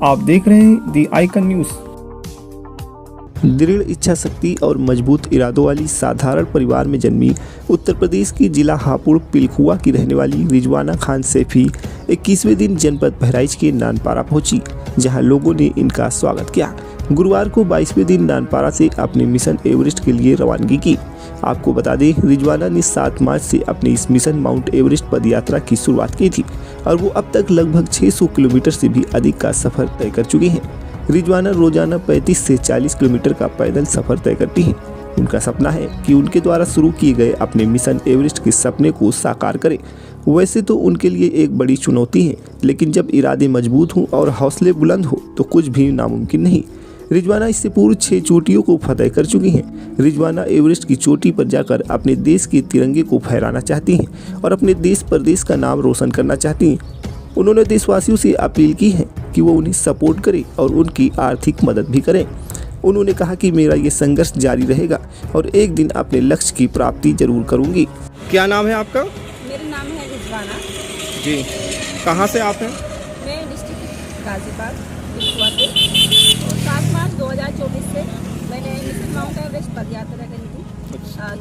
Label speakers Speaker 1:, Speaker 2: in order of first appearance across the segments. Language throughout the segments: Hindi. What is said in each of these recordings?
Speaker 1: आप देख रहे हैं दी आइकन न्यूज़।
Speaker 2: दृढ़ इच्छा शक्ति और मजबूत इरादों वाली साधारण परिवार में जन्मी उत्तर प्रदेश की जिला हापुड़ पिलखुआ की रहने वाली रिजवाना खान सैफी 21वें दिन जनपद बहराइच के नानपारा पहुंची, जहां लोगों ने इनका स्वागत किया। गुरुवार को 22वें दिन नानपारा से अपने मिशन एवरेस्ट के लिए रवानगी की। आपको बता दें, रिजवाना ने 7 मार्च से अपनी इस मिशन माउंट एवरेस्ट पदयात्रा की शुरुआत की थी और वो अब तक लगभग 600 किलोमीटर से भी अधिक का सफर तय कर चुकी हैं। रिजवाना रोजाना 35 से 40 किलोमीटर का पैदल सफर तय करती हैं। उनका सपना है कि उनके द्वारा शुरू किए गए अपने मिशन एवरेस्ट के सपने को साकार करें। वैसे तो उनके लिए एक बड़ी चुनौती है, लेकिन जब इरादे मजबूत हों और हौसले बुलंद हो तो कुछ भी नामुमकिन नहीं। रिजवाना इससे पूर्व 6 चोटियों को फतह कर चुकी हैं। रिजवाना एवरेस्ट की चोटी पर जाकर अपने देश के तिरंगे को फहराना चाहती हैं और अपने देश प्रदेश का नाम रोशन करना चाहती हैं। उन्होंने देशवासियों से अपील की है कि वो उन्हें सपोर्ट करें और उनकी आर्थिक मदद भी करें। उन्होंने कहा कि मेरा ये संघर्ष जारी रहेगा और एक दिन अपने लक्ष्य की प्राप्ति जरूर करूंगी।
Speaker 3: क्या नाम है आपका?
Speaker 4: मेरा नाम है रिजवाना
Speaker 3: जी। कहाँ से आप हैं?
Speaker 4: मैं डिस्ट्रिक्ट गाजीपुर पिलखुआ से, और 7 मार्च 2024 से मैंने मिशन माउंट एवरेस्ट पदयात्रा करी थी।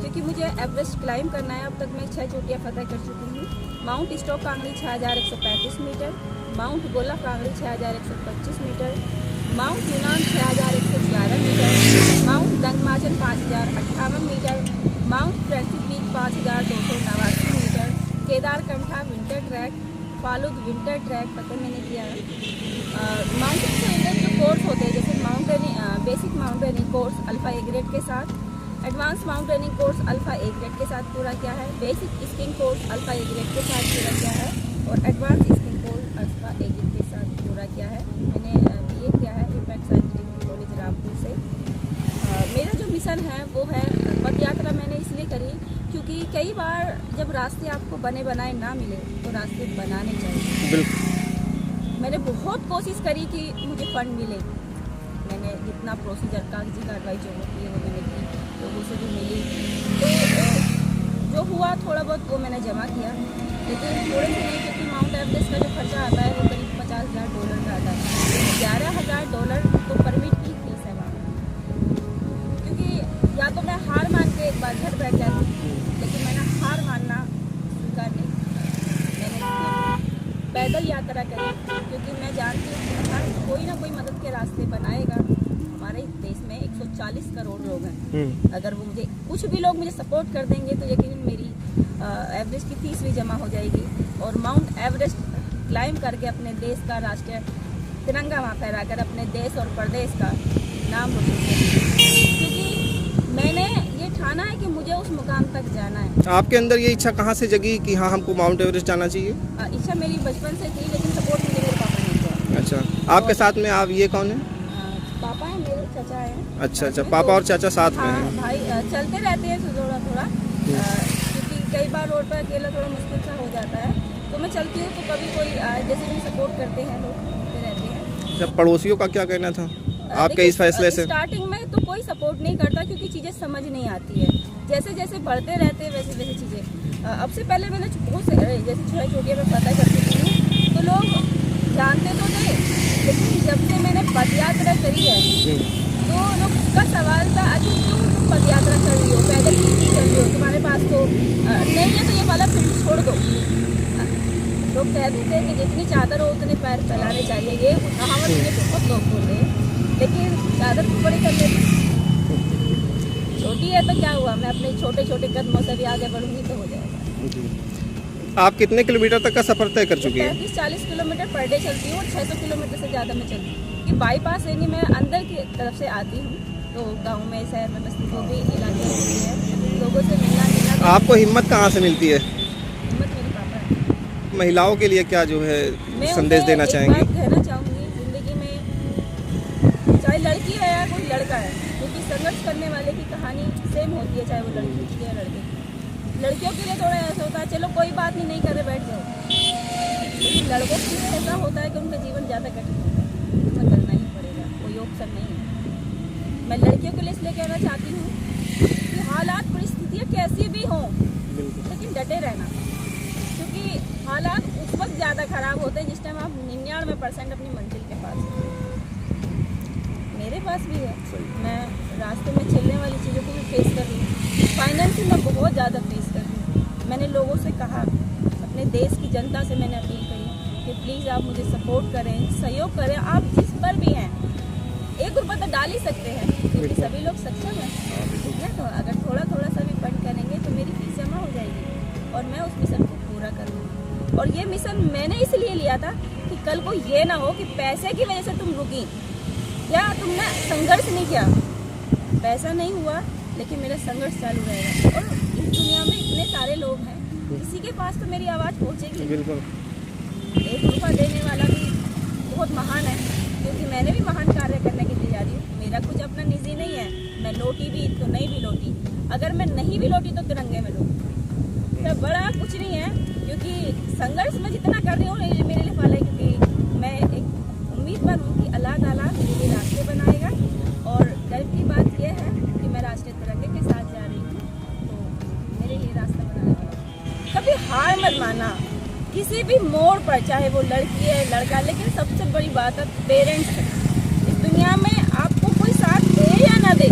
Speaker 4: क्योंकि मुझे एवरेस्ट क्लाइम करना है। अब तक मैं 6 चोटियाँ फतह कर चुकी हूँ। Mount Stok Kangri 6135 metre, mount Gola Kangri 6125 metre, mount Yunam 6111 metre, mount Dangmachan 5058 metre, mount Friendship peak 5289 metre, Kedarkantha winter trek, Phalud winter trek पता मैंने किया है। माउंटेन के अंदर जो कोर्स होते हैं, जैसे basic mountaineering course alpha A grade के साथ, advance mountaineering course alpha A grade के साथ पूरा किया है, basic skiing course alpha A grade के साथ पूरा किया है और advance skiing course alpha A grade के साथ पूरा किया है। मैंने बीए किया है इम्पैक्ट साइंटिफिक कॉलेज रामपुर से। मेरा जो मिशन है वो है पदयात्रा। मैंने इसलिए करी क्योंकि कई बार जब रास्ते आपको बने बनाए ना मिले तो रास्ते बनाने चाहिए। मैंने बहुत कोशिश करी कि मुझे फंड मिले। मैंने जितना प्रोसीजर कागजी कार्रवाई जो होती है वो मैंने की, लोगों से भी मिली, तो जो हुआ थोड़ा बहुत वो मैंने जमा किया, लेकिन थोड़े से नहीं, क्योंकि माउंट एवरेस्ट का जो खर्चा आता है वो करीब $50,000 का आता है। $11,000 तो परमिट की फीस है वहाँ। क्योंकि या तो मैं हार मान के एक बार घर बैठ जाती, लेकिन मैंने हार मानना स्वीकार नहीं किया। मैंने पैदल यात्रा करी क्योंकि मैं जानती हूँ कि हर कोई ना कोई मदद के रास्ते बनाएगा। हमारे देश में 140 करोड़ लोग हैं। अगर वो मुझे कुछ भी लोग मुझे सपोर्ट कर देंगे तो यकीनन मेरी एवरेस्ट की फीस भी जमा हो जाएगी और माउंट एवरेस्ट क्लाइम करके अपने देश का राष्ट्रीय तिरंगा वहाँ फहराकर अपने देश और प्रदेश का नाम रोशन करेंगे। क्योंकि मैंने ये ठाना है कि मुझे उस मुकाम तक जाना है।
Speaker 3: आपके अंदर ये इच्छा कहाँ से जगी कि हाँ हमको माउंट एवरेस्ट जाना चाहिए?
Speaker 4: इच्छा मेरी बचपन से थी, लेकिन सपोर्ट मुझे मेरे पापा ने किया।
Speaker 3: अच्छा, आपके साथ में आप ये कौन है?
Speaker 4: पापा है, मेरे चाचा हैं।
Speaker 3: अच्छा, पापा और चाचा साथ में
Speaker 4: हाँ,
Speaker 3: हैं।
Speaker 4: भाई चलते रहते हैं थोड़ा क्योंकि कई बार रोड पर अकेला थोड़ा मुश्किल सा हो जाता है, तो मैं चलती हूँ तो कभी कोई जैसे भी सपोर्ट करते हैं लोग, चलते रहते हैं।
Speaker 3: जब पड़ोसियों का क्या कहना था आपके इस फैसले से?
Speaker 4: स्टार्टिंग में तो कोई सपोर्ट नहीं करता क्योंकि चीज़ें समझ नहीं आती है। जैसे जैसे बढ़ते रहते हैं वैसे वैसे चीज़ें। अब से पहले मैंने बहुत से जैसे छोटे चोटियाँ में पता करती थी तो लोग जानते तो थे, लेकिन जब से मैंने पदयात्रा करी है तो लोग का सवाल था, अच्छा क्यों तुम पदयात्रा कर रही हो, पैदल क्यों चल रही हो, तुम्हारे पास तो नहीं है, तो ये वाला फील्ड छोड़ दो। लोग कहते थे कि जितनी चादर हो उतने पैर फैलाने चाहिए। ये कहावत मुझे बहुत लोग बोल रहे हैं, लेकिन चादर को बड़ी कर लेती। छोटी है तो क्या हुआ, मैं अपने छोटे छोटे कदमों से भी आगे बढ़ूंगी तो हो जाएगा।
Speaker 3: आप कितने किलोमीटर तक का सफर तय कर चुकी हैं?
Speaker 4: 35-40 किलोमीटर पर डे चलती हूँ और 600 किलोमीटर से ज़्यादा मैं चलती हूँ। कि बाईपास यानी मैं अंदर की तरफ से आती हूँ, तो गांव में शहर में बस्ती को भी इलाके होती है, लोगों से मिलना।
Speaker 3: आपको हिम्मत कहाँ से मिलती है?
Speaker 4: हिम्मत मेरे पापा है।
Speaker 3: महिलाओं के लिए क्या जो है संदेश देना चाहेंगे?
Speaker 4: मैं कहना चाहूँगी, ज़िंदगी में चाहे लड़की है या कोई लड़का है, क्योंकि संघर्ष करने वाले की कहानी सेम होती है, चाहे वो लड़की की या लड़के की। लड़कियों के लिए थोड़ा ऐसा होता है, चलो कोई बात नहीं, नहीं कर रहे बैठ जाओ, लेकिन लड़कों के लिए ऐसा होता है कि उनका जीवन ज़्यादा कठिन होता है, तुम्हें करना ही पड़ेगा, कोई ऑप्शन नहीं है। मैं लड़कियों के लिए इसलिए कहना चाहती हूँ कि हालात परिस्थितियाँ कैसी भी हों, लेकिन डटे रहना, क्योंकि हालात उस वक्त ज़्यादा ख़राब होते हैं जिस टाइम आप 99% अपनी मंजिल के पास हैं। पास भी है। मैं रास्ते में चलने वाली चीज़ों को भी फेस कर रही हूँ, फाइनेंशियल मैं बहुत ज़्यादा फेस कर रही हूँ। मैंने लोगों से कहा, अपने देश की जनता से मैंने अपील करी कि प्लीज़ आप मुझे सपोर्ट करें, सहयोग करें। आप जिस पर भी हैं, 1 रुपये तो डाल ही सकते हैं क्योंकि सभी लोग सक्षम हैं, ठीक है। तो अगर थोड़ा थोड़ा सा भी फंड करेंगे तो मेरी फीस जमा हो जाएगी और मैं उस मिशन को पूरा करूँगी। और ये मिशन मैंने इसलिए लिया था कि कल को ये ना हो कि पैसे की वजह से तुम रुकी या तुमने संघर्ष नहीं किया। पैसा नहीं हुआ लेकिन मेरा संघर्ष चालू रहेगा। और इस दुनिया में इतने सारे लोग हैं, किसी के पास तो मेरी आवाज़ पहुँचेगी।
Speaker 3: बिल्कुल
Speaker 4: 1 रुपया देने वाला भी बहुत महान है, क्योंकि मैंने भी महान कार्य करने की तैयारी हूँ। मेरा कुछ अपना निजी नहीं है, मैं लौटी भी तो नहीं भी लौटी, अगर मैं नहीं भी लौटी तो तिरंगे में लौटी। तो बड़ा कुछ नहीं है, क्योंकि संघर्ष में जितना कर रही हूँ मेरे लिए फल है, क्योंकि मैं एक उम्मीदवार हूँ कि अल्लाह ताला मेरे लिए रास्ते बनाएगा। और डर की बात यह है कि मैं राष्ट्रीय तिरंगे के साथ जा रही हूँ, तो मेरे लिए रास्ता बनाएगा। कभी हार मत मानना किसी भी मोड़ पर, चाहे वो लड़की है लड़का, लेकिन सबसे बड़ी बात है पेरेंट्स है। इस दुनिया में आपको कोई साथ दे या ना दे,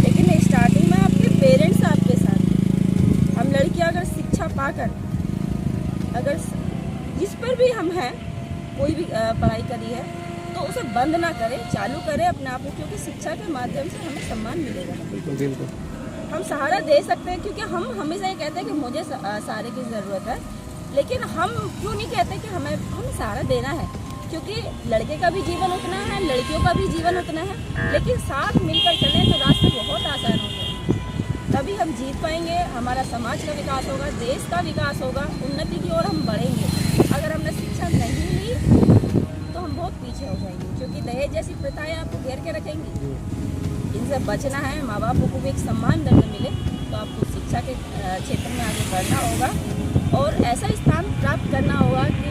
Speaker 4: लेकिन स्टार्टिंग में आपके पेरेंट्स आपके साथ। हम लड़कियां अगर शिक्षा पाकर, अगर जिस पर भी हम हैं, कोई भी पढ़ाई करी है तो उसे बंद ना करें, चालू करें अपने आप को, क्योंकि शिक्षा के माध्यम से हमें सम्मान मिलेगा।
Speaker 3: बिल्कुल
Speaker 4: हम सहारा दे सकते हैं, क्योंकि हम हमेशा ये कहते हैं कि मुझे सहारे की ज़रूरत है, लेकिन हम क्यों नहीं कहते कि हमें सहारा देना है, क्योंकि लड़के का भी जीवन उतना है, लड़कियों का भी जीवन उतना है। लेकिन साथ मिलकर चलें तो रास्ते बहुत आसान होते हैं, तभी हम जीत पाएंगे। हमारा समाज का विकास होगा, देश का विकास होगा, उन्नति की ओर हम बढ़ेंगे। अगर हमने शिक्षा नहीं ली तो हम बहुत पीछे हो जाएंगे, क्योंकि दहेज जैसी प्रथाएं आपको घेर के रखेंगी। इनसे बचना है, माँ बाप को भी एक सम्मान दंड मिले, तो आपको शिक्षा के क्षेत्र में आगे बढ़ना होगा और ऐसा स्थान प्राप्त करना होगा कि